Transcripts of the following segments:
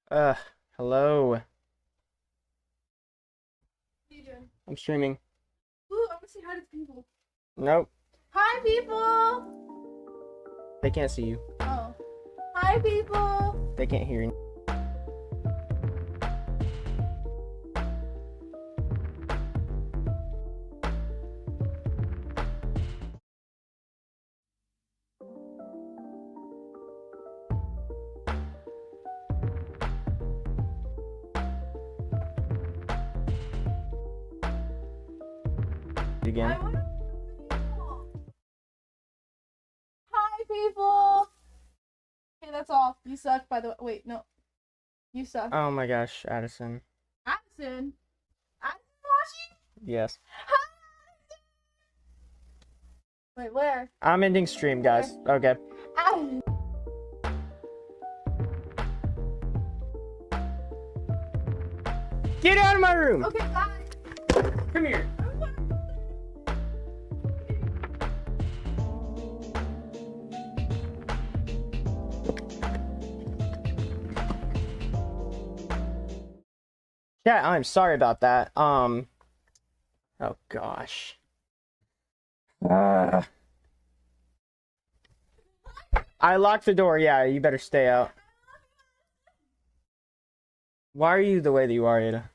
Uh, Hello. What are you doing? I'm streaming. Ooh, I'm gonna say hi to the people. Nope, Hi, people! they can't see you. Oh. Hi, people! They can't hear you. Again. I wanna... Hi, people! Okay, that's all. You suck, by the way. Wait, no. You suck. Oh my gosh, Addison. Addison? Addison watching? Yes. Hi! Wait, where? I'm ending stream, guys. Okay. Addison. Get out of my room! Okay, bye. Come here. Yeah, I'm sorry about that. Oh gosh. I locked the door. Yeah, you better stay out. Why are you the way that you are, Ada?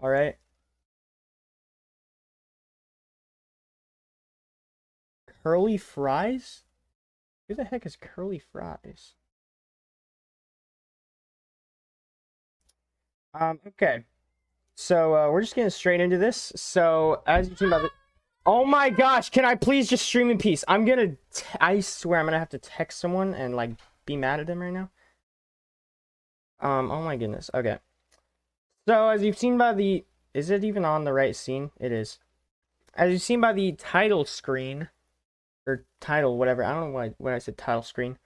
Alright? Curly fries? Who the heck is curly fries? Okay. So, we're just getting straight into this. So, as you see by the... Oh my gosh, can I please just stream in peace? I swear I'm gonna have to text someone and, like, be mad at them right now. Oh my goodness. Okay. So, as you've seen by the... Is it even on the right scene? It is. As you've seen by the title screen, or title, whatever. I don't know why I said title screen.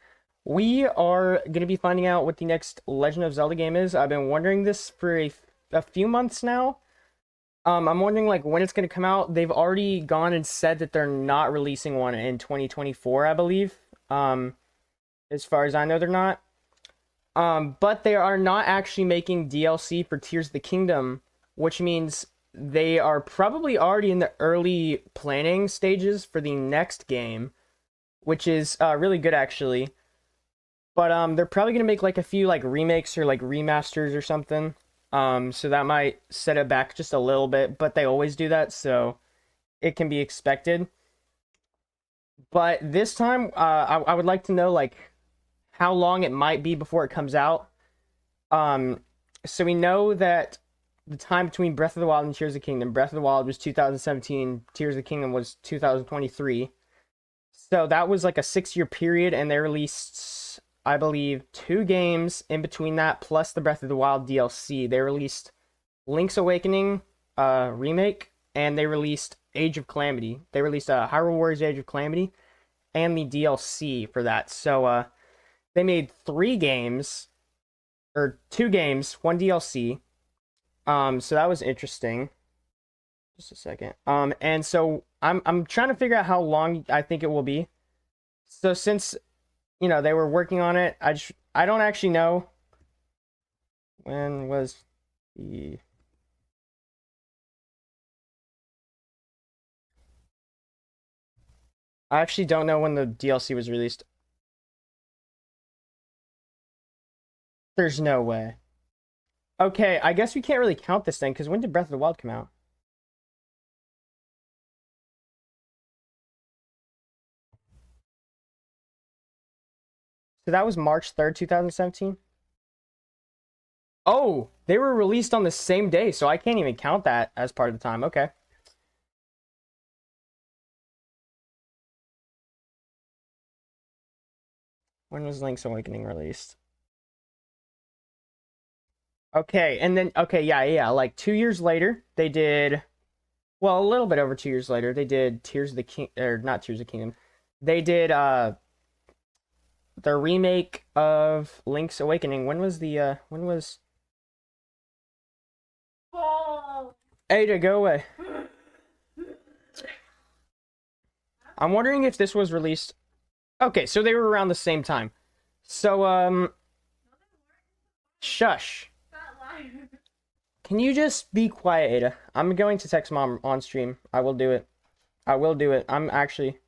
We are going to be finding out what the next Legend of Zelda game is. I've been wondering this for a few months now. I'm wondering, like, when it's going to come out. They've already gone and said that they're not releasing one in 2024, I believe. As far as I know, they're not. But they are not actually making DLC for Tears of the Kingdom, which means they are probably already in the early planning stages for the next game, which is really good, actually. But they're probably gonna make like a few like remakes or like remasters or something. So that might set it back just a little bit, but they always do that, so it can be expected. But this time, I would like to know like how long it might be before it comes out. So we know that the time between Breath of the Wild and Tears of the Kingdom, Breath of the Wild was 2017, Tears of the Kingdom was 2023. So that was like a 6-year period, and they released, I believe, 2 games in between that, plus the Breath of the Wild DLC. They released Link's Awakening remake, and they released Age of Calamity. They released Hyrule Warriors Age of Calamity, and the DLC for that. So they made 3 games, or 2 games, 1 DLC. So that was interesting. Just a second. And so I'm trying to figure out how long I think it will be. So since, you know, they were working on it, I don't actually know when was the... I actually don't know when the DLC was released. There's no way. Okay, I guess we can't really count this thing, because when did Breath of the Wild come out? So that was March 3rd, 2017? Oh, they were released on the same day, so I can't even count that as part of the time. Okay. When was Link's Awakening released? Okay, and then, okay, yeah, like 2 years later, they did, well, a little bit over 2 years later, they did Tears of the King, or not Tears of the Kingdom, they did, the remake of Link's Awakening. When was... Oh. Ada, go away. I'm wondering if this was released... Okay, so they were around the same time. So, Shush. Can you just be quiet, Ada? I'm going to text mom on stream. I will do it. I will do it. I'm actually...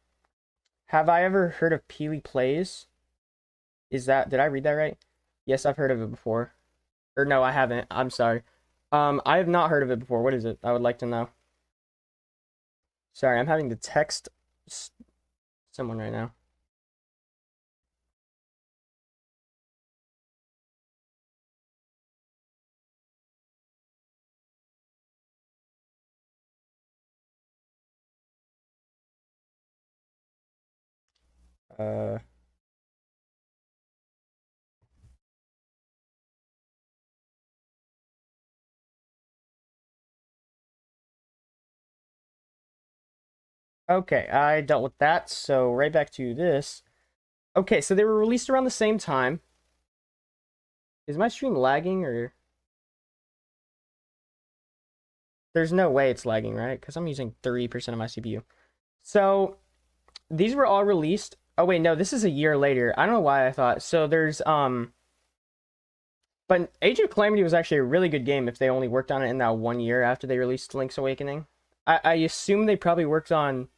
Have I ever heard of Peely Plays? Is that... Did I read that right? Yes, I've heard of it before. Or no, I haven't. I'm sorry. I have not heard of it before. What is it? I would like to know. Sorry, I'm having to text someone right now. Okay, I dealt with that, so right back to this. Okay, so they were released around the same time. Is my stream lagging, or... There's no way it's lagging, right? Because I'm using 30% of my CPU. So, these were all released... Oh, wait, no, this is a year later. I don't know why I thought... So, there's, But Age of Calamity was actually a really good game if they only worked on it in that 1 year after they released Link's Awakening. I assume they probably worked on...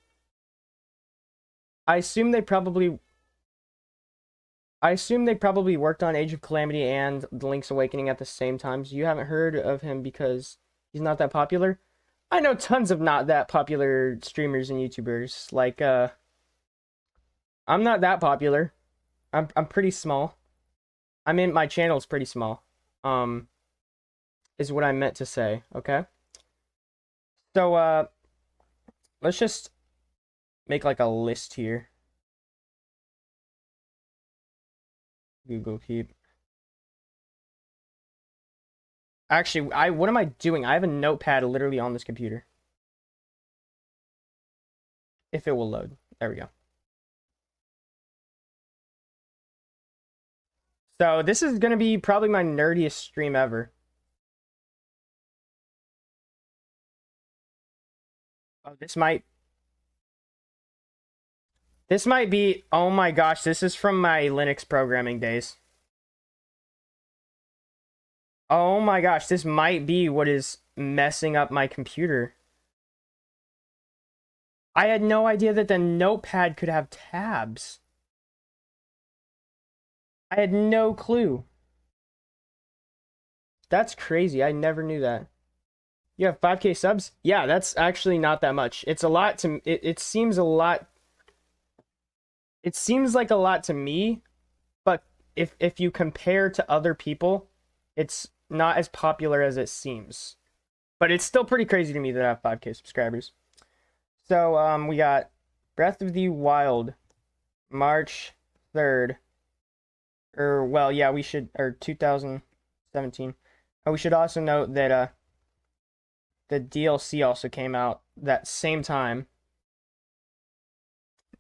I assume they probably worked on Age of Calamity and Link's Awakening at the same time. So you haven't heard of him because he's not that popular? I know tons of not that popular streamers and YouTubers. Like, I'm not that popular. I'm pretty small. I mean, my channel's pretty small. Is what I meant to say, okay? So, let's just make like a list here. Google Keep. Actually, what am I doing? I have a notepad literally on this computer. If it will load. There we go. So this is gonna be probably my nerdiest stream ever. Oh, this might be, oh my gosh, this is from my Linux programming days. Oh my gosh, this might be what is messing up my computer. I had no idea that the notepad could have tabs. I had no clue. That's crazy. I never knew that. You have 5K subs? Yeah, that's actually not that much. It's a lot to... It seems a lot... It seems like a lot to me, but if you compare to other people, it's not as popular as it seems. But it's still pretty crazy to me that I have 5K subscribers. So, we got Breath of the Wild, March 3rd. Or, well, yeah, we should... Or 2017. We should also note that, the DLC also came out that same time.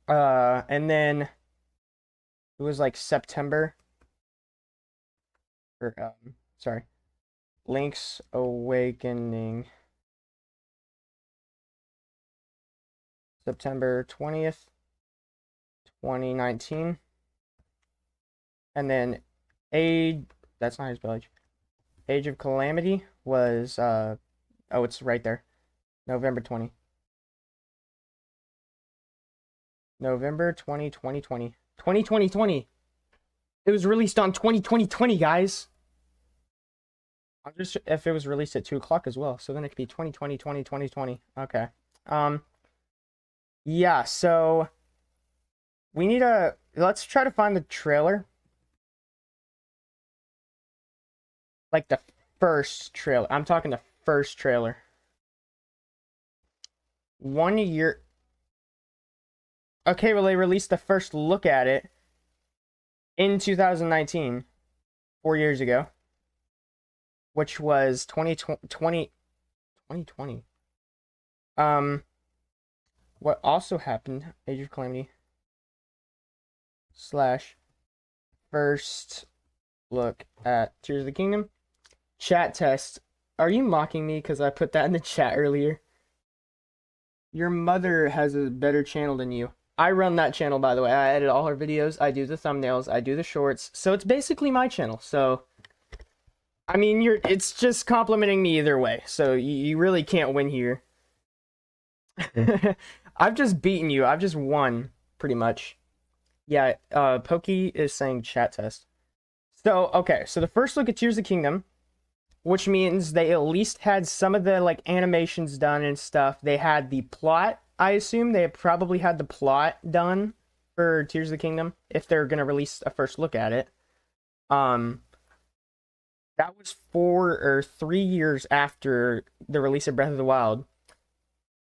And then it was like September. Or, sorry. Link's Awakening. September 20th, 2019. And then that's not his village. Age of Calamity was, oh, it's right there. November 20. November 20, 2020. 2020. It was released on 2020, guys. I'll just, if it was released at 2 o'clock as well. So then it could be 2020. Okay. Yeah, so we need let's try to find the trailer. Like the first trailer. I'm talking the first trailer. 1 year. Okay, well, they released the first look at it in 2019, 4 years ago, which was 2020. What also happened, Age of Calamity / first look at Tears of the Kingdom. Chat test. Are you mocking me because I put that in the chat earlier? Your mother has a better channel than you. I run that channel, by the way. I edit all her videos. I do the thumbnails. I do the shorts. So it's basically my channel. So I mean, it's just complimenting me either way, so you really can't win here. I've just beaten you. I've just won, pretty much. Yeah, Pokey is saying chat test. So, okay, so the first look at Tears of the Kingdom, which means they at least had some of the, like, animations done and stuff. They had the plot, I assume. They probably had the plot done for Tears of the Kingdom, if they're gonna release a first look at it. That was 3 years after the release of Breath of the Wild.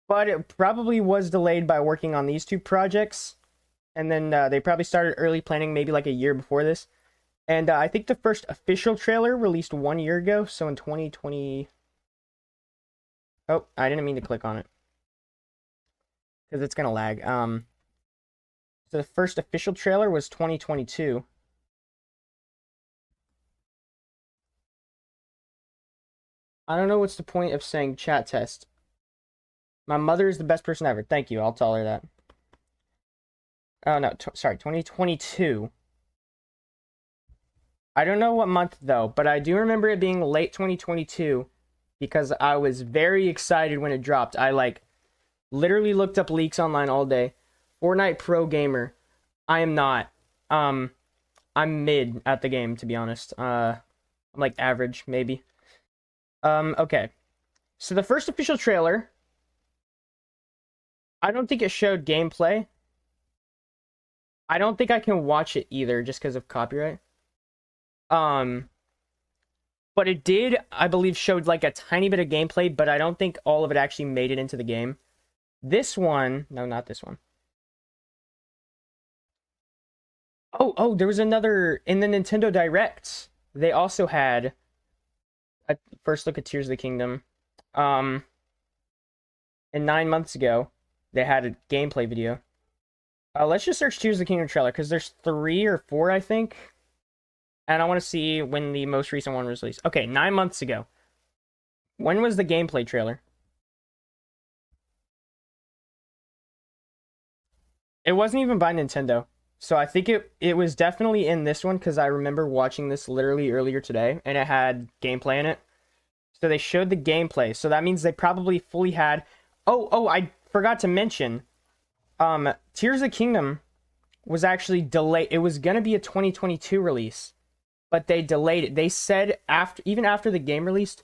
But it probably was delayed by working on these two projects. And then they probably started early planning maybe like a year before this. And I think the first official trailer released 1 year ago. So in 2020... Oh, I didn't mean to click on it. Because it's going to lag. So the first official trailer was 2022. I don't know what's the point of saying chat test. My mother is the best person ever. Thank you. I'll tell her that. Oh, no. Sorry. 2022. I don't know what month, though, but I do remember it being late 2022 because I was very excited when it dropped. I, like, literally looked up leaks online all day. Fortnite Pro Gamer. I am not. I'm mid at the game, to be honest. I'm, like, average, maybe. Okay. So the first official trailer, I don't think it showed gameplay. I don't think I can watch it either just because of copyright. But it did, I believe, showed like a tiny bit of gameplay, but I don't think all of it actually made it into the game. This one, no, not this one. Oh, there was another in the Nintendo Directs. They also had a first look at Tears of the Kingdom. And 9 months ago, they had a gameplay video. Let's just search Tears of the Kingdom trailer, because there's 3 or 4, I think. And I want to see when the most recent one was released. Okay, 9 months ago. When was the gameplay trailer? It wasn't even by Nintendo. So I think it was definitely in this one, because I remember watching this literally earlier today, and it had gameplay in it. So they showed the gameplay. So that means they probably fully had... Oh, I forgot to mention. Tears of the Kingdom was actually delayed. It was going to be a 2022 release, but they delayed it. They said even after the game released,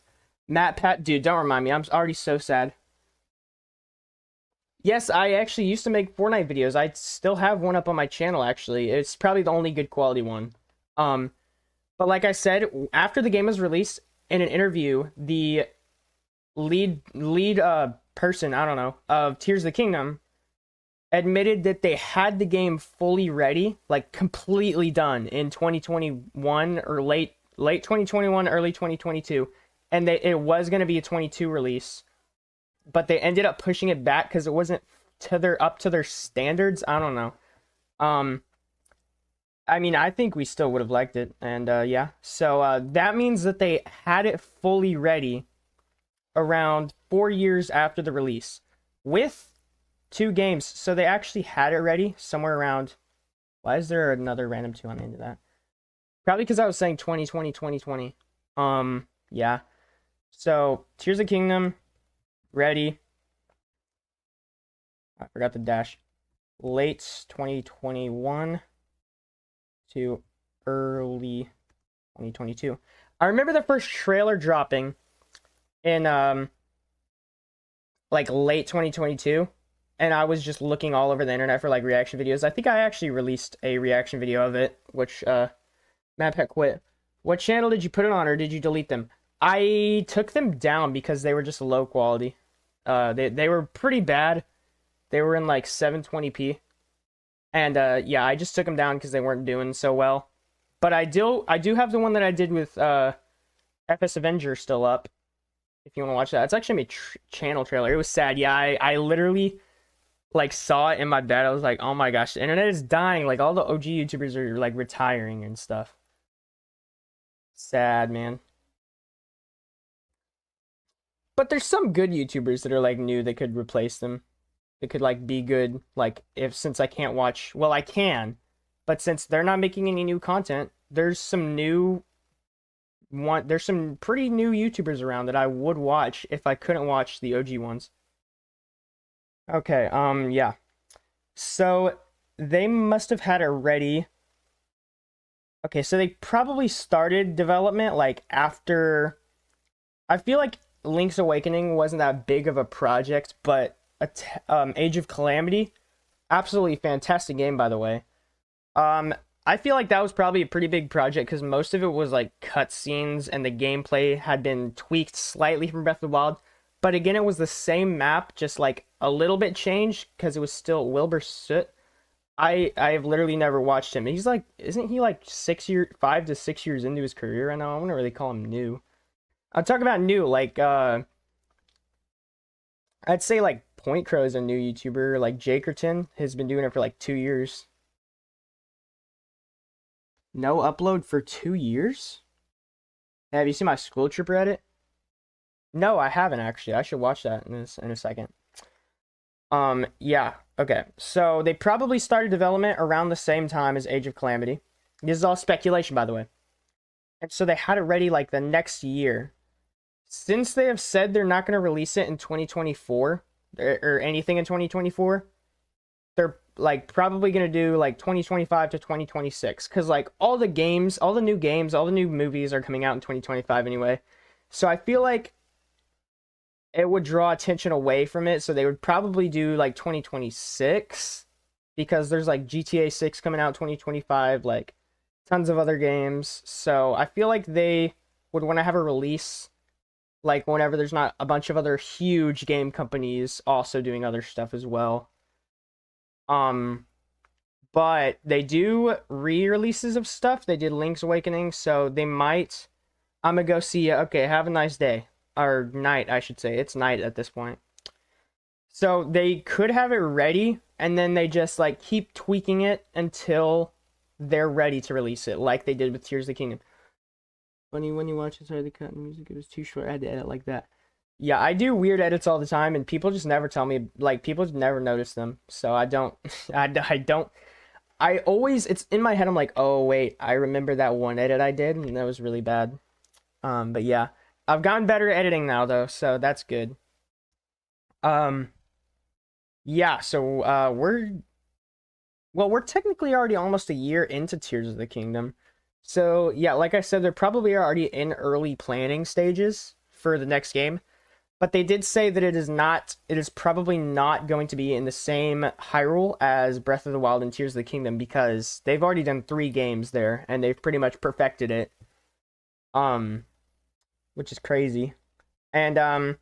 dude, don't remind me. I'm already so sad. Yes, I actually used to make Fortnite videos. I still have one up on my channel, actually. It's probably the only good quality one. But like I said, after the game was released, in an interview, the lead person, I don't know, of Tears of the Kingdom admitted that they had the game fully ready, like completely done in 2021 or late 2021, early 2022, and it was going to be a 22 release, but they ended up pushing it back because it wasn't up to their standards. I don't know. I mean, I think we still would have liked it, and yeah. So that means that they had it fully ready around 4 years after the release with 2 games. So they actually had it ready somewhere around... Why is there another random 2 on the end of that? Probably because I was saying 2020. Yeah. So, Tears of the Kingdom, ready. I forgot the dash. Late 2021 to early 2022. I remember the first trailer dropping in like late 2022, and I was just looking all over the internet for like reaction videos. I think I actually released a reaction video of it, which Matt Pet quit. What channel did you put it on, or did you delete them? I took them down because they were just low quality. They were pretty bad. They were in like 720p. And yeah, I just took them down because they weren't doing so well. But I do have the one that I did with FS Avenger still up. If you want to watch that, it's actually my channel trailer. It was sad. Yeah, I literally like saw it in my bed. I was like, oh my gosh, the internet is dying. Like all the OG YouTubers are like retiring and stuff. Sad, man. But there's some good YouTubers that are like new that could replace them. That could like be good. Like since I can't watch, well, I can, but since they're not making any new content, there's some new there's some pretty new YouTubers around that I would watch if I couldn't watch the OG ones. Okay, yeah. So they must have had it ready. Okay, so they probably started development like after. I feel like Link's Awakening wasn't that big of a project, but Age of Calamity, absolutely fantastic game, by the way. I feel like that was probably a pretty big project because most of it was like cutscenes and the gameplay had been tweaked slightly from Breath of the Wild. But again, it was the same map, just like a little bit changed because it was still Wilbur Soot. I've literally never watched him. He's like, isn't he like 5 to 6 years into his career right now? I wouldn't really call him new. I'm talking about new, like I'd say like Point Crow is a new YouTuber, like Jakerton has been doing it for like 2 years. No upload for 2 years? Have you seen my school trip Reddit? No, I haven't actually. I should watch that in a second. Yeah, okay. So they probably started development around the same time as Age of Calamity. This is all speculation, by the way. And so they had it ready like the next year. Since they have said they're not going to release it in 2024 or anything in 2024, they're like probably going to do like 2025 to 2026 because like all the new games, all the new movies are coming out in 2025 anyway. So I feel like it would draw attention away from it, so they would probably do like 2026 because there's like GTA 6 coming out 2025, like tons of other games. So I feel like they would want to have a release like whenever there's not a bunch of other huge game companies also doing other stuff as well. But they do re-releases of stuff. They did Link's Awakening, so they might. I'm gonna go see you. Okay, have a nice day. Or night, I should say. It's night at this point. So they could have it ready, and then they just like keep tweaking it until they're ready to release it, like they did with Tears of the Kingdom. Funny when you watch inside the cut music, it was too short. I had to edit like that. Yeah, I do weird edits all the time, and people just never tell me. Like people just never notice them, so I don't. I don't. I always, it's in my head. I'm like, oh wait, I remember that one edit I did, and that was really bad. But yeah, I've gotten better at editing now though, so that's good. Yeah, so we're technically already almost a year into Tears of the Kingdom. So yeah, like I said, they're probably already in early planning stages for the next game. But they did say that it is probably not going to be in the same Hyrule as Breath of the Wild and Tears of the Kingdom because they've already done 3 games there and they've pretty much perfected it. Which is crazy. And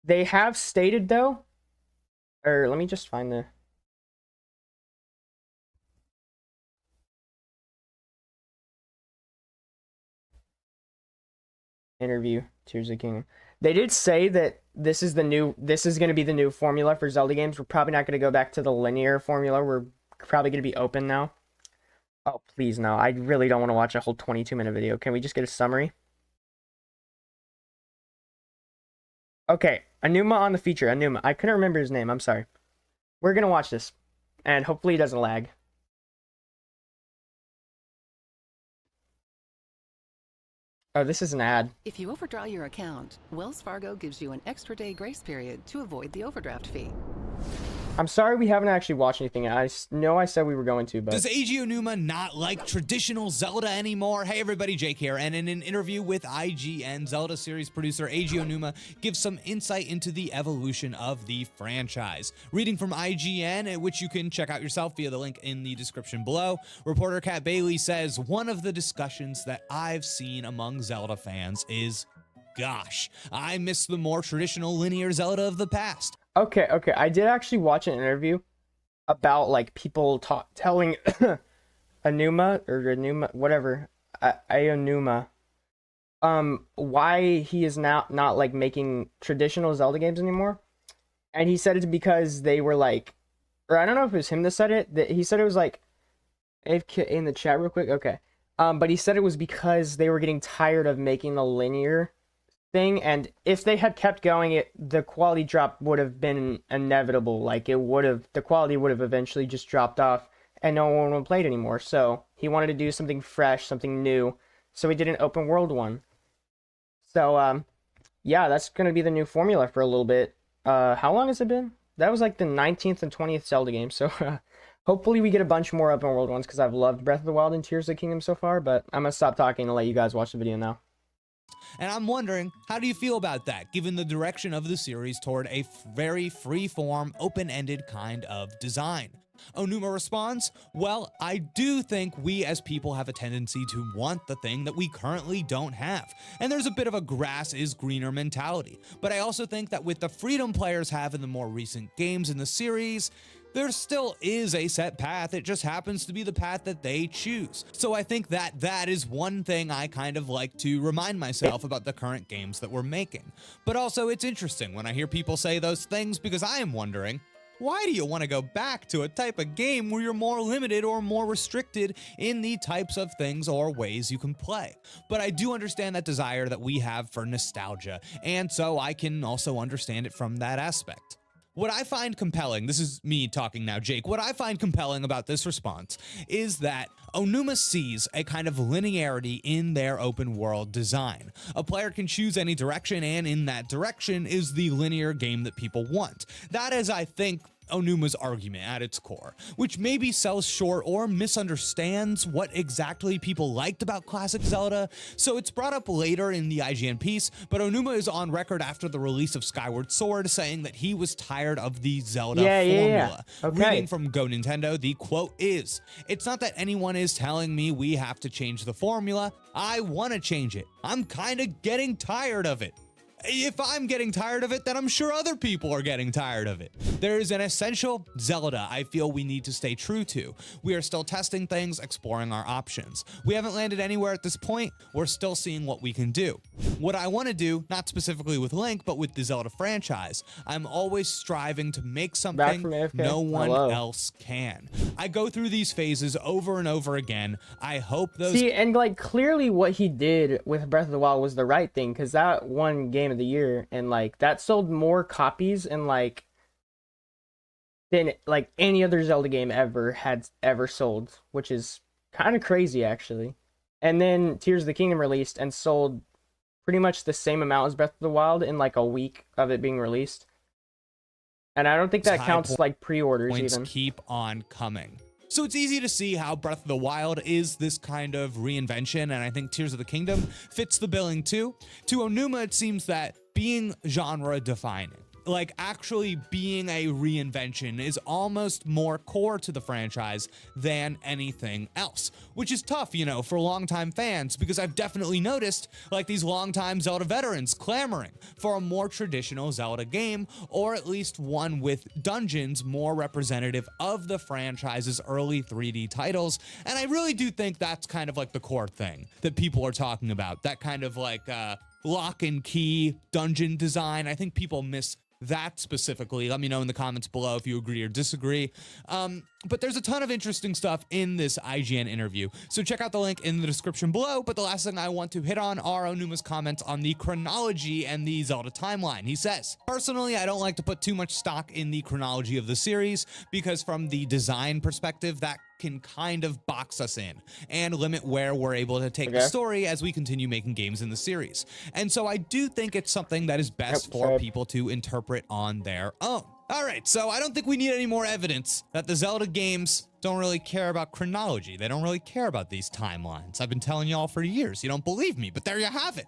they have stated though, or let me just find the interview Tears of the Kingdom. They did say that this is going to be the new formula for Zelda games. We're probably not going to go back to the linear formula. We're probably going to be open now. Oh, please no. I really don't want to watch a whole 22-minute video. Can we just get a summary? Okay, Anuma on the feature. Anuma. I couldn't remember his name. I'm sorry. We're going to watch this. And hopefully it doesn't lag. Oh, this is an ad. If you overdraw your account, Wells Fargo gives you an extra day grace period to avoid the overdraft fee. I'm sorry we haven't actually watched anything. I know I said we were going to, but... Does Eiji Onuma not like traditional Zelda anymore? Hey everybody, Jake here, and in an interview with IGN, Zelda series producer Eiji Onuma gives some insight into the evolution of the franchise. Reading from IGN, which you can check out yourself via the link in the description below, reporter Kat Bailey says, one of the discussions that I've seen among Zelda fans is, gosh, I miss the more traditional linear Zelda of the past. Okay, I did actually watch an interview about like people telling Anuma, whatever, Aonuma, why he is now not like making traditional Zelda games anymore. And he said it's because they were like, or I don't know if it was him that said it, that he said it was like, in the chat real quick, okay. But he said it was because they were getting tired of making the linear thing, and if they had kept going, the quality drop would have been inevitable. Like the quality would have eventually just dropped off and no one would play it anymore. So he wanted to do something fresh, something new. so we did an open world one. So yeah, that's gonna be the new formula for a little bit. How long has it been? That was like the 19th and 20th Zelda game, so hopefully we get a bunch more open world ones because I've loved Breath of the Wild and Tears of the Kingdom so far, but I'm gonna stop talking and let you guys watch the video now. And I'm wondering, how do you feel about that, given the direction of the series toward a very free-form, open-ended kind of design? Onuma responds, well, I do think we as people have a tendency to want the thing that we currently don't have, and there's a bit of a grass is greener mentality. But I also think that with the freedom players have in the more recent games in the series, there still is a set path, it just happens to be the path that they choose. So I think that is one thing I kind of like to remind myself about the current games that we're making. But also it's interesting when I hear people say those things because I am wondering, why do you want to go back to a type of game where you're more limited or more restricted in the types of things or ways you can play? But I do understand that desire that we have for nostalgia, and so I can also understand it from that aspect. What I find compelling, this is me talking now, Jake, what I find compelling about this response is that Onuma sees a kind of linearity in their open world design. A player can choose any direction, and in that direction is the linear game that people want. That is, I think, Onuma's argument at its core, which maybe sells short or misunderstands what exactly people liked about classic Zelda, so it's brought up later in the IGN piece, but Onuma is on record after the release of Skyward Sword saying that he was tired of the Zelda formula. Okay. Reading from Go Nintendo, the quote is, "It's not that anyone is telling me we have to change the formula, I want to change it. I'm kind of getting tired of it. If I'm getting tired of it, then I'm sure other people are getting tired of it." There is an essential Zelda I feel we need to stay true to. We are still testing things, exploring our options. We haven't landed anywhere at this point, we're still seeing what we can do. What I want to do, not specifically with Link, but with the Zelda franchise, I'm always striving to make something no one else can. I go through these phases over and over again. I hope those... See, and like clearly what he did with Breath of the Wild was the right thing, because that won Game of the Year, and like that sold more copies and like than like any other Zelda game had ever sold, which is kind of crazy actually. And then Tears of the Kingdom released and sold pretty much the same amount as Breath of the Wild in like a week of it being released. And I don't think that counts like pre-orders even. Keep on coming. So it's easy to see how Breath of the Wild is this kind of reinvention, and I think Tears of the Kingdom fits the billing too. To Onuma, it seems that being genre defining, like actually being a reinvention, is almost more core to the franchise than anything else, which is tough, you know, for longtime fans, because I've definitely noticed like these longtime Zelda veterans clamoring for a more traditional Zelda game, or at least one with dungeons more representative of the franchise's early 3D titles. And I really do think that's kind of like the core thing that people are talking about, that kind of like lock and key dungeon design. I think people miss that specifically. Let me know in the comments below if you agree or disagree. But there's a ton of interesting stuff in this IGN interview, so check out the link in the description below. But the last thing I want to hit on are Onuma's comments on the chronology and the Zelda timeline. He says, "Personally, I don't like to put too much stock in the chronology of the series, because from the design perspective, that can kind of box us in and limit where we're able to take the story as we continue making games in the series. And so I do think it's something that is best for people to interpret on their own." All right, so I don't think we need any more evidence that the Zelda games don't really care about chronology. They don't really care about these timelines. I've been telling y'all for years. You don't believe me, but there you have it.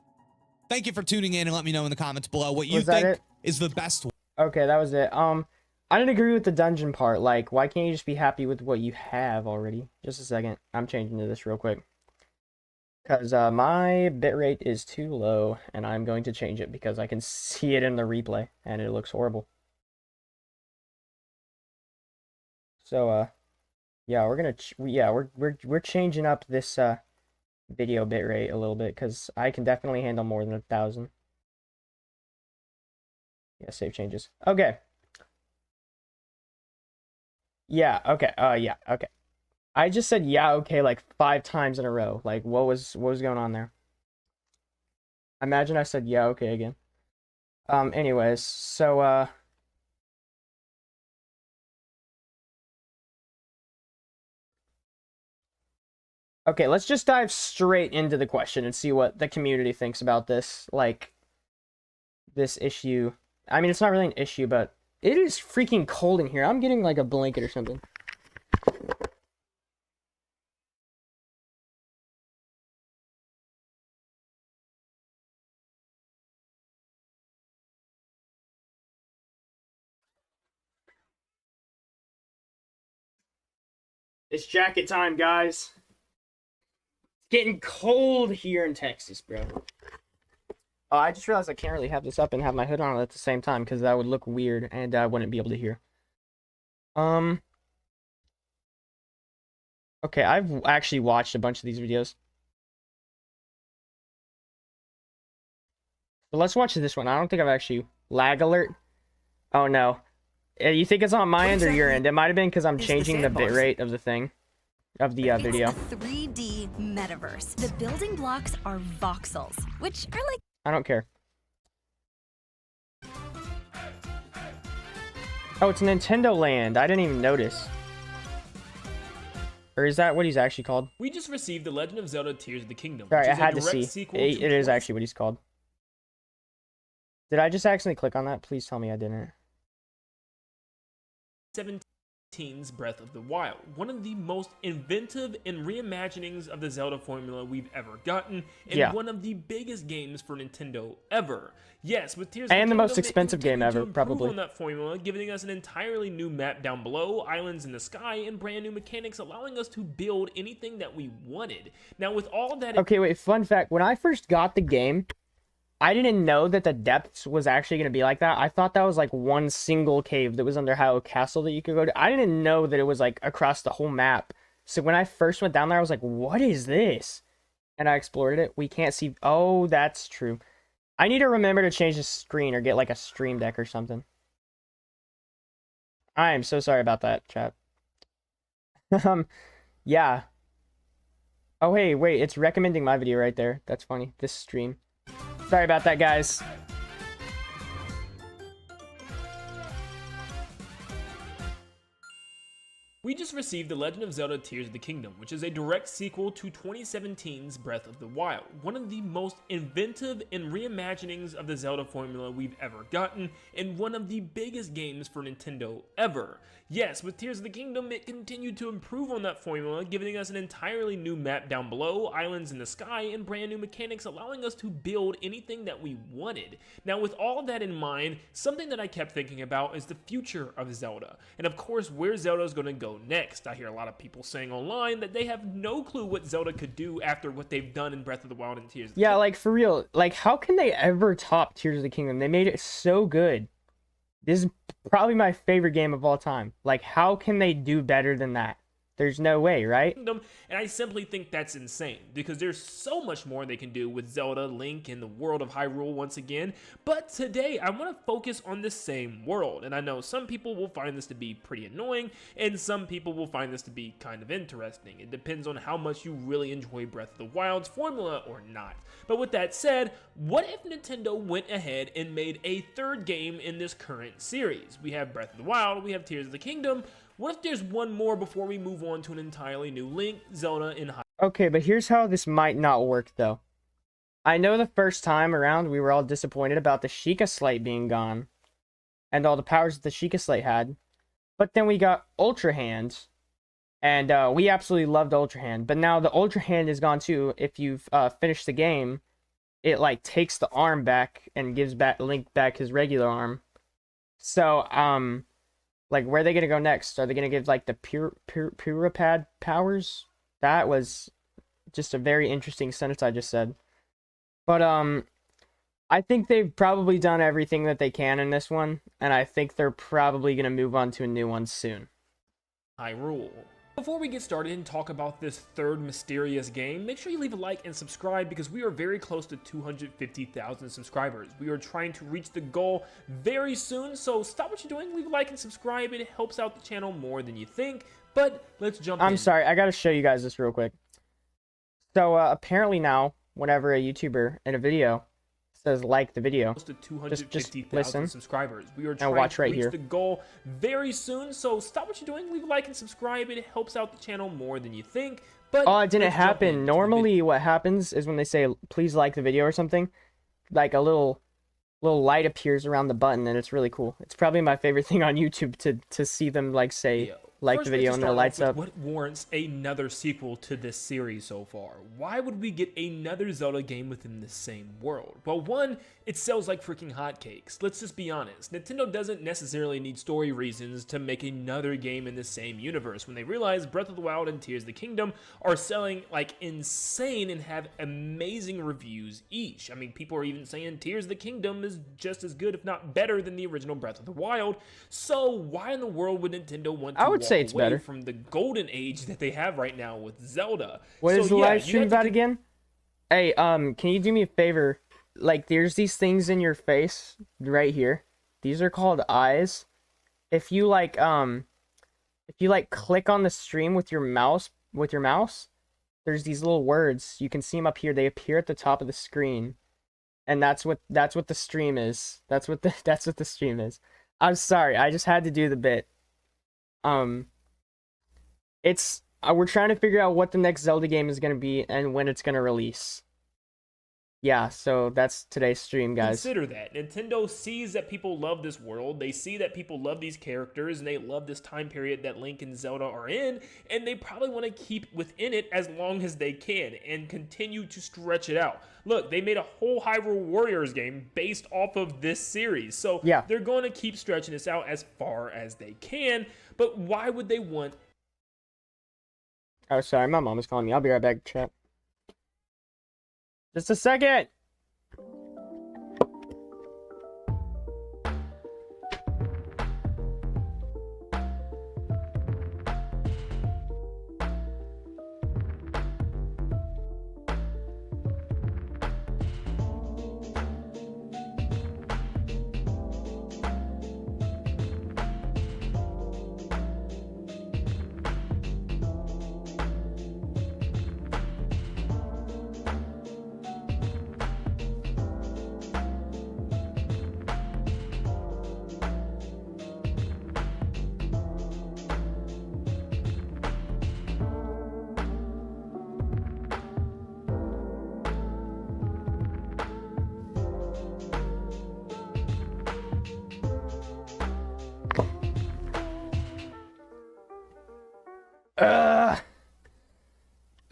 Thank you for tuning in, and let me know in the comments below what you think is the best one. Okay, that was it. I didn't agree with the dungeon part. Like, why can't you just be happy with what you have already? Just a second. I'm changing to this real quick. Because my bitrate is too low, and I'm going to change it because I can see it in the replay, and it looks horrible. So, yeah, we're gonna, we're changing up this, video bitrate a little bit, because I can definitely handle more than 1,000. Yeah, save changes. Okay. Yeah, okay, yeah, okay. I just said yeah, okay, like 5 times in a row. Like, what was going on there? Imagine I said yeah, okay again. Anyways, so, Okay, let's just dive straight into the question and see what the community thinks about this, like, this issue. I mean, it's not really an issue, but it is freaking cold in here. I'm getting, like, a blanket or something. It's jacket time, guys. It's getting cold here in Texas, bro. Oh, I just realized I can't really have this up and have my hood on at the same time because that would look weird and I wouldn't be able to hear. Okay, I've actually watched a bunch of these videos. But let's watch this one. I don't think I've actually... Lag alert? Oh, no. You think it's on my end or your end? It might have been because I'm changing the bitrate of the thing. Of the video. It's a 3D metaverse. The building blocks are voxels, which are like... I don't care. Oh, it's Nintendo Land. I didn't even notice. Or is that what he's actually called? We just received The Legend of Zelda Tears of the Kingdom. Sorry, I which is had a to direct see. sequel It to is actually what he's called. Did I just accidentally click on that? Please tell me I didn't. 2017's Breath of the Wild, one of the most inventive and reimaginings of the Zelda formula we've ever gotten, and one of the biggest games for Nintendo ever. Yes, with Tears of the And the Kingdom, most expensive game ever, probably. on that formula, giving us an entirely new map down below, islands in the sky, and brand new mechanics, allowing us to build anything that we wanted. Now, with all that... Okay, wait, fun fact. When I first got the game, I didn't know that the depths was actually going to be like that. I thought that was like one single cave that was under Hyrule Castle that you could go to. I didn't know that it was like across the whole map. So when I first went down there, I was like, what is this? And I explored it. We can't see. Oh, that's true. I need to remember to change the screen or get like a stream deck or something. I am so sorry about that, chat. Yeah. Oh, hey, wait, it's recommending my video right there. That's funny. This stream. Sorry about that, guys. We just received The Legend of Zelda Tears of the Kingdom, which is a direct sequel to 2017's Breath of the Wild, one of the most inventive and reimaginings of the Zelda formula we've ever gotten, and one of the biggest games for Nintendo ever. Yes, with Tears of the Kingdom, it continued to improve on that formula, giving us an entirely new map down below, islands in the sky, and brand new mechanics, allowing us to build anything that we wanted. Now, with all that in mind, something that I kept thinking about is the future of Zelda, and of course, where Zelda is going to go next. I hear a lot of people saying online that they have no clue what Zelda could do after what they've done in Breath of the Wild and Tears of the Kingdom. Yeah, like, for real. Like, how can they ever top Tears of the Kingdom? They made it so good. This is probably my favorite game of all time. Like, how can they do better than that? There's no way, right? And I simply think that's insane, because there's so much more they can do with Zelda, Link, and the world of Hyrule once again. But today, I want to focus on the same world, and I know some people will find this to be pretty annoying, and some people will find this to be kind of interesting. It depends on how much you really enjoy Breath of the Wild's formula or not. But with that said, what if Nintendo went ahead and made a third game in this current series? We have Breath of the Wild, we have Tears of the Kingdom. What if there's one more before we move on to an entirely new Link, Zelda, and Hyrule? Okay, but here's how this might not work, though. I know the first time around we were all disappointed about the Sheikah Slate being gone, and all the powers that the Sheikah Slate had. But then we got Ultra Hand, and we absolutely loved Ultra Hand. But now the Ultra Hand is gone too. If you've finished the game, it like takes the arm back and gives back Link back his regular arm. So, like, where are they going to go next? Are they going to give, like, the Purapad powers? That was just a very interesting sentence I just said. But, I think they've probably done everything that they can in this one, and I think they're probably going to move on to a new one soon. Hyrule. Before we get started and talk about this third mysterious game, make sure you leave a like and subscribe, because we are very close to 250,000 subscribers. We are trying to reach the goal very soon, so stop what you're doing, leave a like and subscribe. It helps out the channel more than you think. But let's jump in. I'm sorry, I gotta show you guys this real quick. So, apparently now, whenever a YouTuber in a video says like the video. Close to Just 250,000 listen subscribers. We are and trying watch to right reach here. the goal very soon, so stop what you're doing, leave a like and subscribe. It helps out the channel more than you think. But Oh, it didn't let's jump into happen. the Normally what happens is when they say please like the video or something, like a little light appears around the button, and it's really cool. It's probably my favorite thing on YouTube to see them like say video. like First, the video let's and just it start lights off up. with what warrants another sequel to this series so far? Why would we get another Zelda game within the same world? Well, one, it sells like freaking hotcakes. Let's just be honest. Nintendo doesn't necessarily need story reasons to make another game in the same universe when they realize Breath of the Wild and Tears of the Kingdom are selling like insane and have amazing reviews each. I mean, people are even saying Tears of the Kingdom is just as good, if not better, than the original Breath of the Wild. So why in the world would Nintendo want to I would walk say it's away better from the golden age that they have right now with Zelda? What is the yeah, live you stream have to about again? Hey, can you do me a favor? Like, there's these things in your face right here. These are called eyes. If you like click on the stream with your mouse, there's these little words. You can see them up here. They appear at the top of the screen, and that's what the stream is. That's what the stream is. I'm sorry, I just had to do the bit. It's we're trying to figure out what the next Zelda game is gonna be and when it's gonna release. Yeah, so that's today's stream, guys. Consider that. Nintendo sees that people love this world, they see that people love these characters, and they love this time period that Link and Zelda are in, and they probably want to keep within it as long as they can, and continue to stretch it out. Look, they made a whole Hyrule Warriors game based off of this series, so yeah, they're going to keep stretching this out as far as they can, but why would they want... Oh, sorry, my mom is calling me. I'll be right back, chat. Just a second!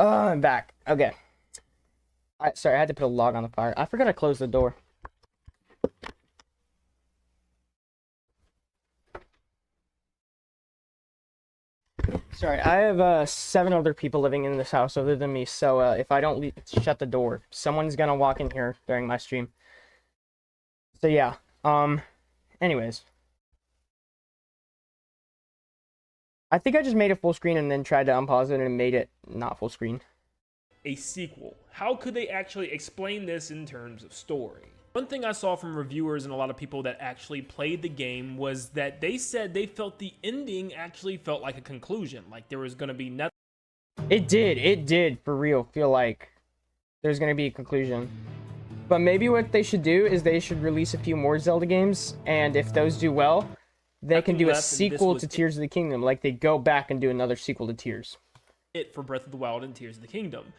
I'm back. Okay. Sorry, I had to put a log on the fire. I forgot to close the door. Sorry, I have 7 other people living in this house other than me, so if I don't shut the door, someone's gonna walk in here during my stream. So yeah, anyways. I think I just made it full screen and then tried to unpause it and made it not full screen. A sequel. How could they actually explain this in terms of story? One thing I saw from reviewers and a lot of people that actually played the game was that they said they felt the ending actually felt like a conclusion, like there was going to be nothing. It did for real feel like there's going to be a conclusion. But maybe what they should do is they should release a few more Zelda games, and if those do well, they can do a sequel to Tears of the Kingdom. Like they go back and do another sequel to Tears. It for Breath of the Wild and Tears of the Kingdom.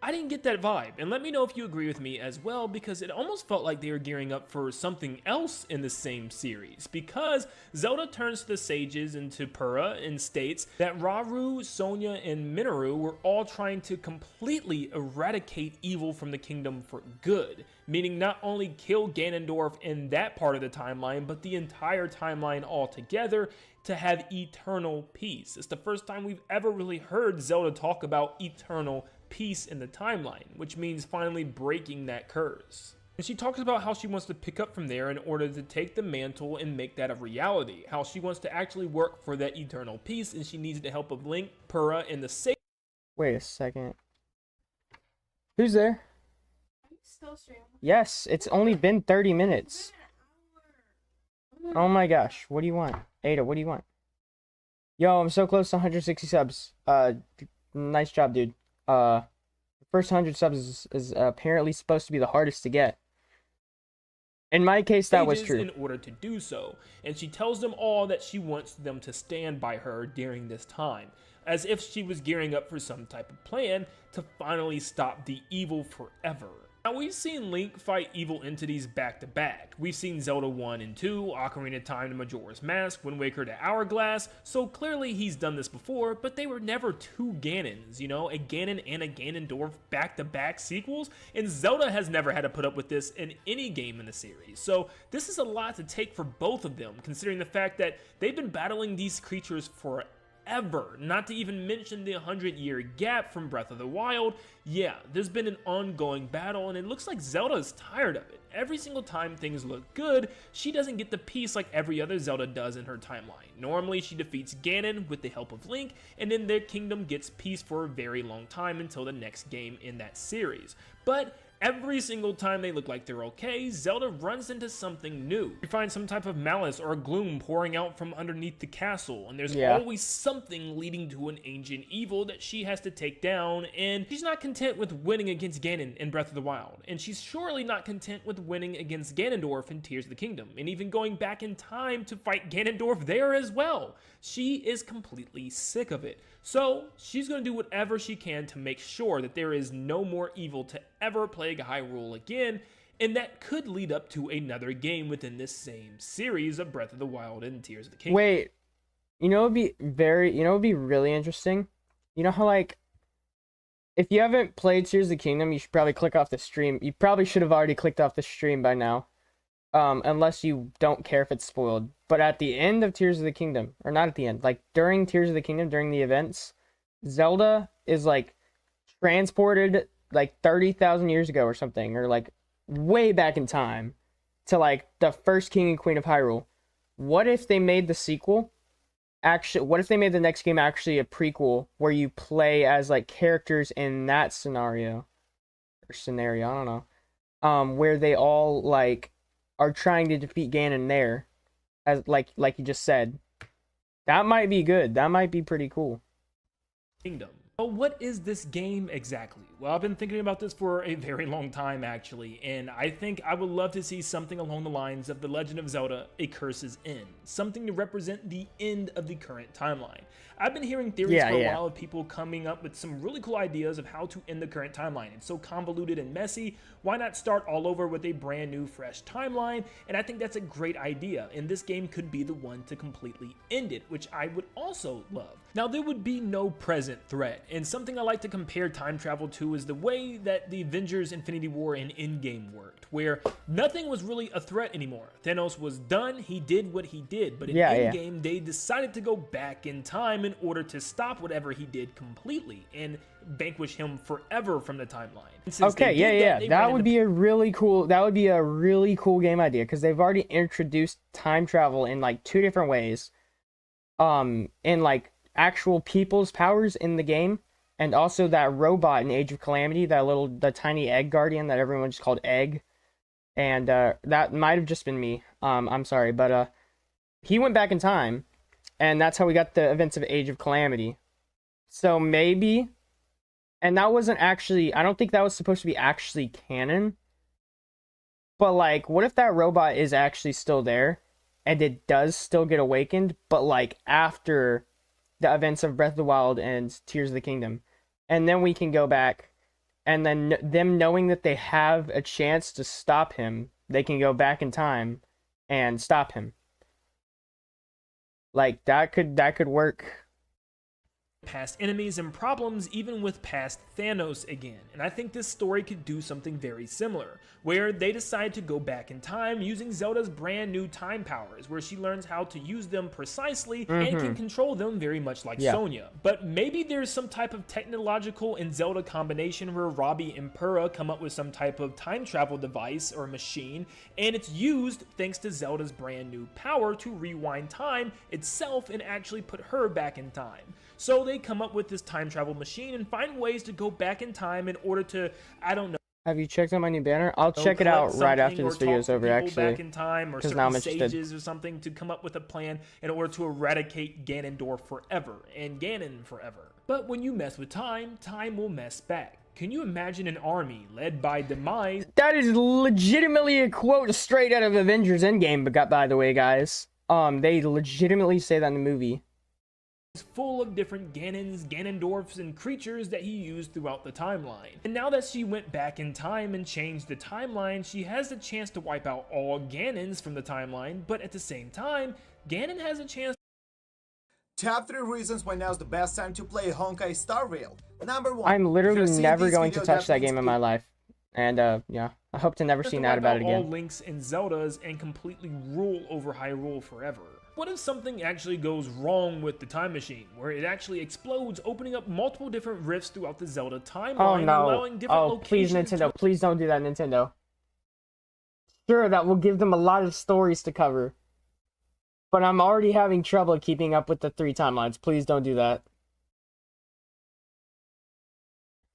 I didn't get that vibe, and let me know if you agree with me as well, because it almost felt like they were gearing up for something else in the same series, because Zelda turns to the sages and to Purah and states that Rauru, Sonia, and Minoru were all trying to completely eradicate evil from the kingdom for good, meaning not only kill Ganondorf in that part of the timeline, but the entire timeline altogether, to have eternal peace. It's the first time we've ever really heard Zelda talk about eternal peace in the timeline, which means finally breaking that curse. And she talks about how she wants to pick up from there in order to take the mantle and make that a reality, how she wants to actually work for that eternal peace, and she needs the help of Link, Purah, and the sages. Wait a second. Who's there? Are you still streaming? Yes, it's only been 30 minutes. Oh my gosh, what do you want? Ada, what do you want? Yo, I'm so close to 160 subs. Nice job, dude. The first 100 subs is apparently supposed to be the hardest to get. In my case, that was stages true. in order to do so, and she tells them all that she wants them to stand by her during this time, as if she was gearing up for some type of plan to finally stop the evil forever. Now, we've seen Link fight evil entities back to back. We've seen Zelda 1 and 2, Ocarina of Time to Majora's Mask, Wind Waker to Hourglass, so clearly he's done this before, but they were never two Ganons, you know, a Ganon and a Ganondorf back-to-back sequels, and Zelda has never had to put up with this in any game in the series. So this is a lot to take for both of them, considering the fact that they've been battling these creatures for ever, not to even mention the 100-year gap from Breath of the Wild. Yeah, there's been an ongoing battle, and it looks like Zelda's tired of it. Every single time things look good, she doesn't get the peace like every other Zelda does in her timeline. Normally, she defeats Ganon with the help of Link, and then their kingdom gets peace for a very long time until the next game in that series. But every single time they look like they're okay, Zelda runs into something new. You find some type of malice or gloom pouring out from underneath the castle, and there's always something leading to an ancient evil that she has to take down, and she's not content with winning against Ganon in Breath of the Wild, and she's surely not content with winning against Ganondorf in Tears of the Kingdom, and even going back in time to fight Ganondorf there as well. She is completely sick of it. So she's going to do whatever she can to make sure that there is no more evil to ever plague Hyrule again, and that could lead up to another game within this same series of Breath of the Wild and Tears of the Kingdom. Wait, you know, it'd be really interesting. You know how, like, if you haven't played Tears of the Kingdom, you should probably click off the stream. You probably should have already clicked off the stream by now. Unless you don't care if it's spoiled. But at the end of Tears of the Kingdom, or not at the end, like during Tears of the Kingdom, during the events, Zelda is like transported like 30,000 years ago or something, or like way back in time to like the first king and queen of Hyrule. What if they made the sequel actually, what if they made the next game actually a prequel where you play as like characters in that scenario, I don't know, where they all like are trying to defeat Ganon there, as like you just said. That might be good. That might be pretty cool. Kingdom. But what is this game exactly? Well, I've been thinking about this for a very long time, actually, and I think I would love to see something along the lines of The Legend of Zelda: A Curse's End, something to represent the end of the current timeline. I've been hearing theories for a while of people coming up with some really cool ideas of how to end the current timeline. It's so convoluted and messy. Why not start all over with a brand new, fresh timeline? And I think that's a great idea, and this game could be the one to completely end it, which I would also love. Now, there would be no present threat, and something I like to compare time travel to is the way that the Avengers Infinity War and Endgame worked, where nothing was really a threat anymore. Thanos was done, he did what he did, but in Endgame, they decided to go back in time in order to stop whatever he did completely and vanquish him forever from the timeline. Okay, that would be a really cool game idea, because they've already introduced time travel in like 2 different ways, in like actual people's powers in the game, and also that robot in Age of Calamity, the tiny egg guardian that everyone just called Egg, and that might have just been me. I'm sorry, but he went back in time, and that's how we got the events of Age of Calamity. So maybe, and that wasn't actually, I don't think that was supposed to be actually canon, but like, what if that robot is actually still there, and it does still get awakened, but like after the events of Breath of the Wild and Tears of the Kingdom, and then we can go back, and then them knowing that they have a chance to stop him, they can go back in time and stop him. Like, that could work. Past enemies and problems, even with past Thanos again. And I think this story could do something very similar, where they decide to go back in time using Zelda's brand new time powers, where she learns how to use them precisely and can control them very much like Sonya. But maybe there's some type of technological and Zelda combination where Robbie and Purah come up with some type of time travel device or machine, and it's used thanks to Zelda's brand new power to rewind time itself and actually put her back in time. So they come up with this time travel machine and find ways to go back in time in order to, I don't know. Have you checked out my new banner? I'll check it out right after this video is over, actually. Back in time, or certain sages or something, to come up with a plan in order to eradicate Ganondorf forever and Ganon forever. But when you mess with time, time will mess back. Can you imagine an army led by Demise? That is legitimately a quote straight out of Avengers Endgame, but by the way, guys. They legitimately say that in the movie. Full of different Ganons, Ganondorfs, and creatures that he used throughout the timeline. And now that she went back in time and changed the timeline, she has the chance to wipe out all Ganons from the timeline, but at the same time, Ganon has a chance. Top 3 reasons why now is the best time to play Honkai Star Rail. Number 1. I'm literally never going to touch that game in my life. And, yeah, I hope to never see that about it again. All Links and Zeldas and completely rule over Hyrule forever. What if something actually goes wrong with the time machine, where it actually explodes, opening up multiple different rifts throughout the Zelda timeline, allowing different locations? Please, Nintendo, please don't do that, Nintendo. Sure, that will give them a lot of stories to cover. But I'm already having trouble keeping up with the 3 timelines. Please don't do that.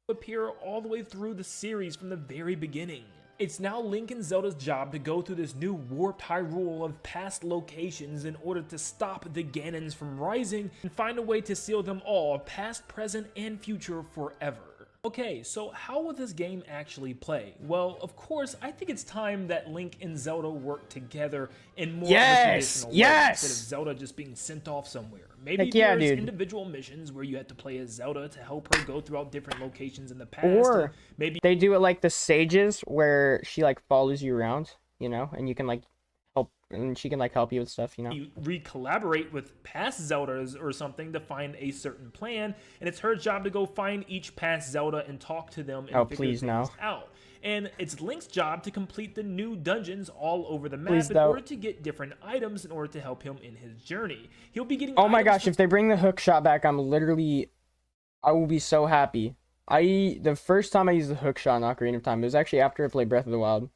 Appear all the way through the series from the very beginning. It's now Link and Zelda's job to go through this new warped Hyrule of past locations in order to stop the Ganons from rising and find a way to seal them all, past, present, and future forever. Okay, so how will this game actually play? Well, of course, I think it's time that Link and Zelda work together in more of a traditional way, instead of Zelda just being sent off somewhere. Maybe there's individual missions where you have to play as Zelda to help her go throughout different locations in the past. Or maybe they do it like the Sages, where she like follows you around, you know, and you can like help, and she can like help you with stuff, you know. You re-collaborate with past Zeldas or something to find a certain plan, and it's her job to go find each past Zelda and talk to them and figure things out. And it's Link's job to complete the new dungeons all over the map in order to get different items in order to help him in his journey. He'll be getting. Oh my gosh! If they bring the hook shot back, I will be so happy. The first time I used the hook shot in Ocarina of Time, it was actually after I played Breath of the Wild.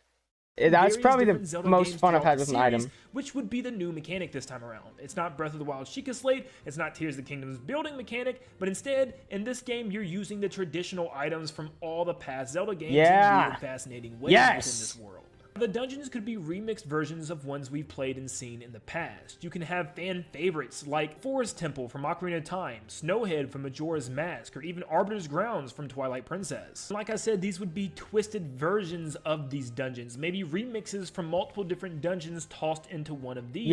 That's probably the most fun I've had with an item. Which would be the new mechanic this time around. It's not Breath of the Wild Sheikah Slate, it's not Tears of the Kingdom's building mechanic, but instead, in this game, you're using the traditional items from all the past Zelda games in weird, fascinating ways within this world. The dungeons could be remixed versions of ones we've played and seen in the past. You can have fan favorites like Forest Temple from Ocarina of Time, Snowhead from Majora's Mask, or even Arbiter's Grounds from Twilight Princess. Like I said, these would be twisted versions of these dungeons, maybe remixes from multiple different dungeons tossed into one of these.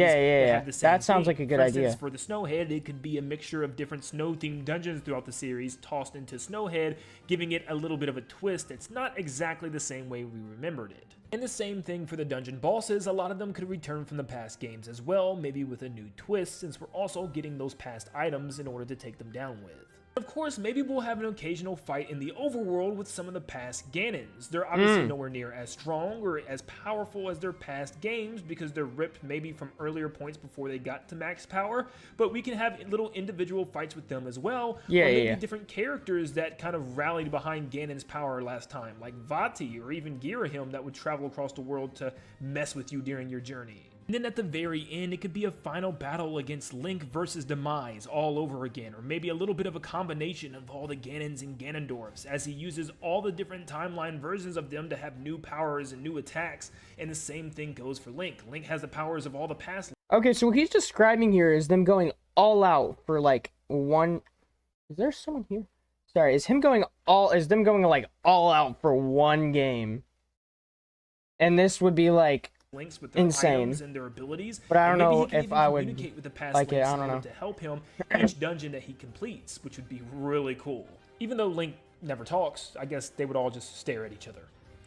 That sounds like a good idea. For the Snowhead, it could be a mixture of different snow-themed dungeons throughout the series tossed into Snowhead, giving it a little bit of a twist that's not exactly the same way we remembered it. And the same thing for the dungeon bosses, a lot of them could return from the past games as well, maybe with a new twist, since we're also getting those past items in order to take them down with. Of course, maybe we'll have an occasional fight in the overworld with some of the past Ganons. They're obviously nowhere near as strong or as powerful as their past games because they're ripped maybe from earlier points before they got to max power, but we can have little individual fights with them as well. Or maybe different characters that kind of rallied behind Ganon's power last time, like Vati or even Girahim that would travel across the world to mess with you during your journey. And then at the very end, it could be a final battle against Link versus Demise all over again, or maybe a little bit of a combination of all the Ganons and Ganondorfs, as he uses all the different timeline versions of them to have new powers and new attacks, and the same thing goes for Link. Link has the powers of all the past. Okay, so what he's describing here is them going all out for like one... Is there someone here? Sorry, is them going like all out for one game? And this would be like Links with their items and their abilities, but I don't know if I would communicate with the past like it. I don't know. To help him each dungeon that he completes, which would be really cool. Even though Link never talks, I guess they would all just stare at each other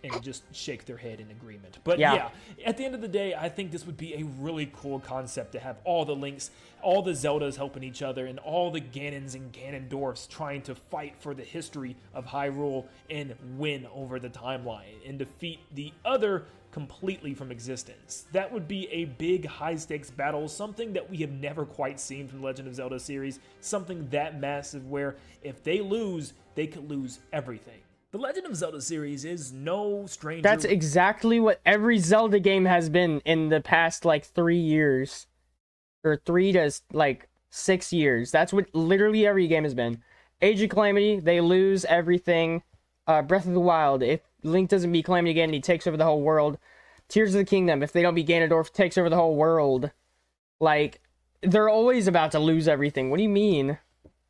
and just shake their head in agreement. But yeah, at the end of the day, I think this would be a really cool concept to have all the Links, all the Zeldas helping each other, and all the Ganons and Ganondorfs trying to fight for the history of Hyrule and win over the timeline and defeat the other completely from existence. That would be a big high-stakes battle, something that we have never quite seen from the Legend of Zelda series, something that massive where if they lose, they could lose everything. The Legend of Zelda series is no stranger. That's exactly what every Zelda game has been in the past like 3 years. Or 3 to like 6 years. That's what literally every game has been. Age of Calamity, they lose everything. Breath of the Wild, if Link doesn't beat Calamity Ganon, he takes over the whole world. Tears of the Kingdom, if they don't beat Ganondorf, takes over the whole world. Like, they're always about to lose everything. What do you mean?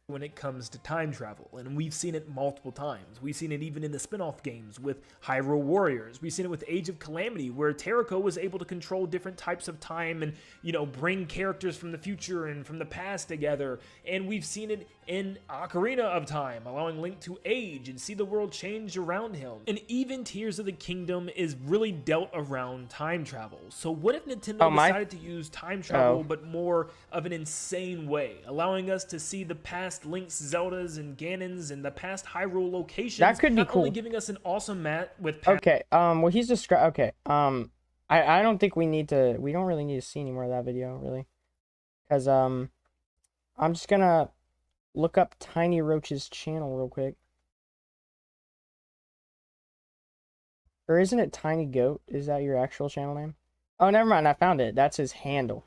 when it comes to time travel, and we've seen it multiple times. We've seen it even in the spin-off games with Hyrule Warriors. We've seen it with Age of Calamity, where Terraco was able to control different types of time and, you know, bring characters from the future and from the past together. And we've seen it in Ocarina of Time, allowing Link to age and see the world change around him. And even Tears of the Kingdom is really dealt around time travel. So what if Nintendo decided to use time travel, but more of an insane way, allowing us to see the past Link's, Zelda's, and Ganon's, and the past Hyrule locations? That could be not cool. only giving us an awesome map with okay, well, he's described. Okay, I don't think we don't really need to see any more of that video, really, because I'm just gonna look up Tiny Roach's channel real quick. Or isn't it Tiny Goat? Is that your actual channel name? Oh, never mind, I found it. That's his handle.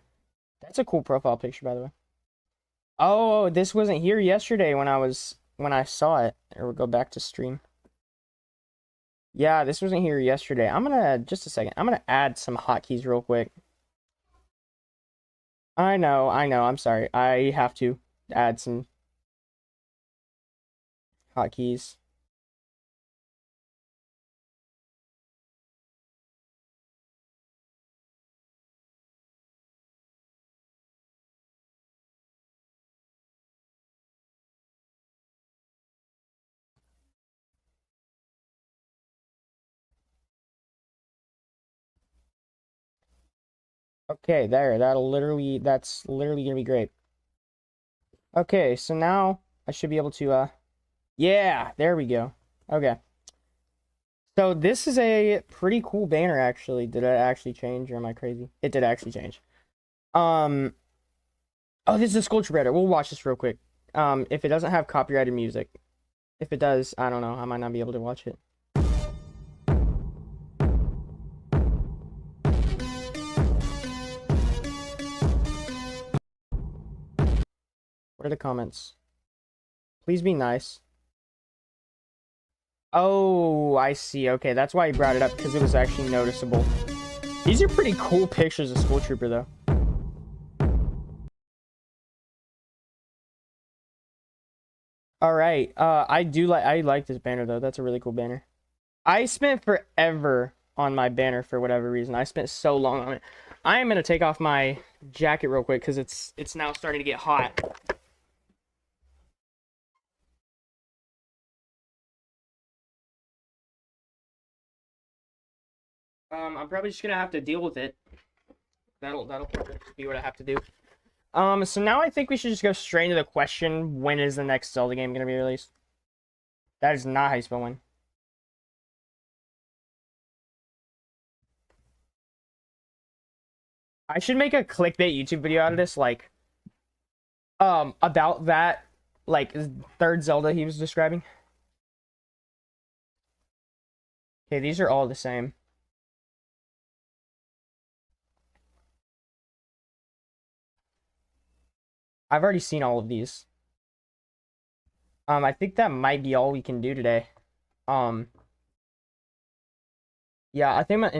That's a cool profile picture, by the way. Oh, this wasn't here yesterday when I saw it. Or we'll go back to stream. Yeah, this wasn't here yesterday. Just a second. I'm gonna add some hotkeys real quick. I know, I'm sorry. I have to add some hotkeys. Okay, there. That's literally gonna be great. Okay, so now I should be able to, yeah, there we go. Okay. So this is a pretty cool banner, actually. Did it actually change, or am I crazy? It did actually change. Oh, this is a sculpture banner. We'll watch this real quick. If it doesn't have copyrighted music. If it does, I don't know. I might not be able to watch it. What are the comments? Please be nice. Oh, I see. Okay, that's why he brought it up, because it was actually noticeable. These are pretty cool pictures of Skull Trooper, though. All right. I like this banner, though. That's a really cool banner. I spent forever on my banner for whatever reason. I spent so long on it. I am gonna take off my jacket real quick because it's now starting to get hot. I'm probably just gonna have to deal with it. That'll be what I have to do. So now I think we should just go straight into the question: when is the next Zelda game gonna be released? That is not how you spell when. I should make a clickbait YouTube video out of this, like, about that, like, third Zelda he was describing. Okay, these are all the same. I've already seen all of these. I think that might be all we can do today. Yeah, I think I'm gonna